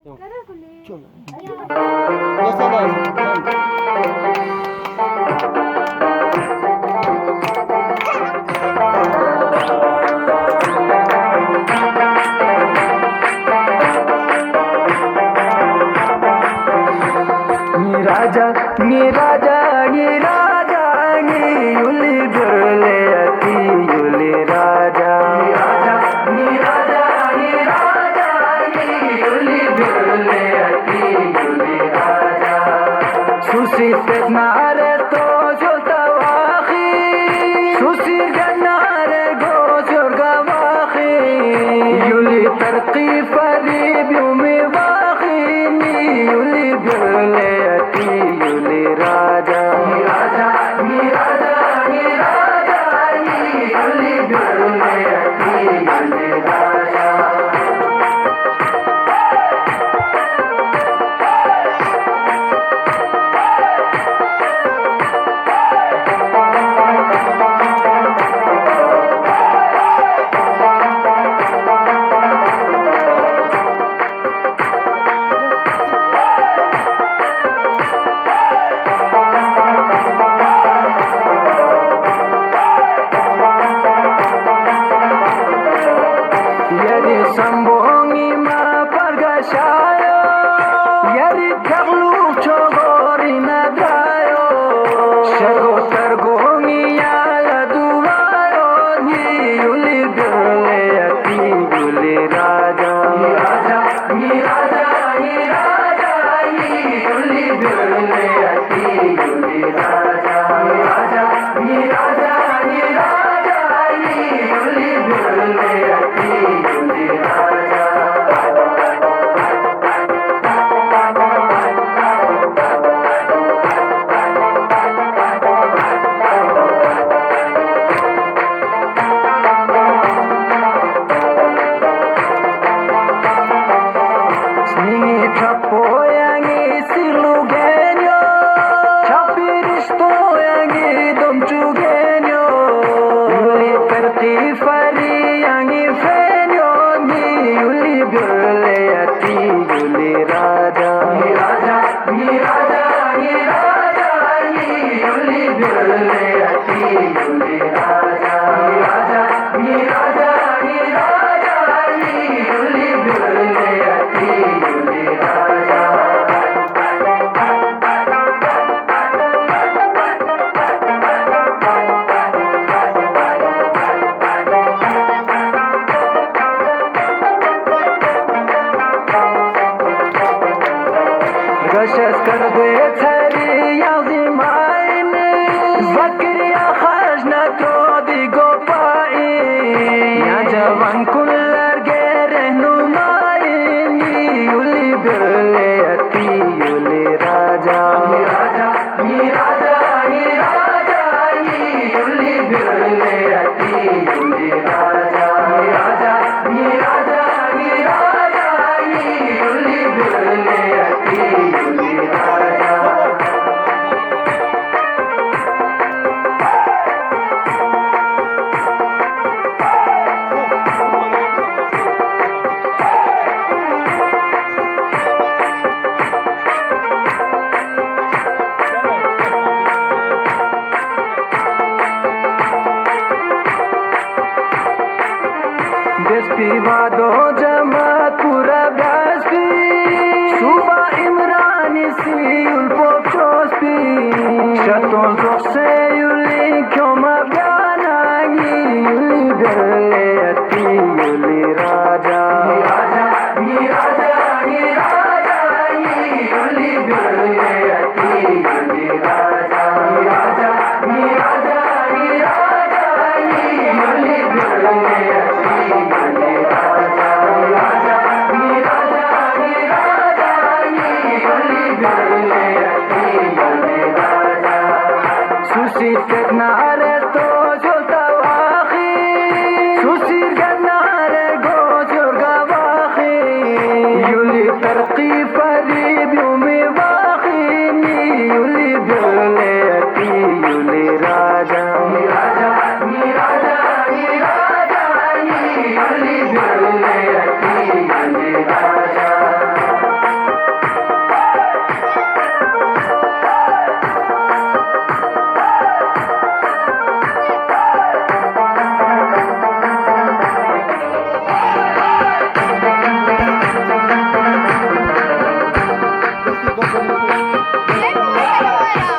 चलो जैसा राजा ये राजा ये राजा ये युली बिरले अति युली राजा ये राजा ये राजा ये युली बिरले अति युली राजा सुसी नारे तो जोतवाखी सुसी गनारे गो जोरगवाखी युली तरकी फरीब युमी वाखी युली बिरले युली राजा ये राजा ये राजा ये राजा ये युली बिरले युली राजा Sambungi ma pargashayo yari taglu chogori nadayo shago targongi yala duvayo ni yuli birle ati yuli raja ye raja ye raja ye raja ye yuli birle ati yuli raja ye raja ye raja ye raja ye yuli birle ati yuli Gashas kar de thari yazi maine zakriya khajna to di gopai ya jawan kullar ge rehnu maine yuli birle ati yuli raja ye raja ye raja ye raja ye yuli birle ati yuli raja ye raja ye raja ye raja ye yuli birle ati Despivado jamaat pura baspi Suba imrani si ulpop chospi Shaton zokse yuli kyoma byanagi Yuli birle ati yuli raja Ye raja, ye raja, ye raja Ye yuli birle ati yuli raja Ye raja, ye raja, ye raja Ye yuli birle ati Susi teknare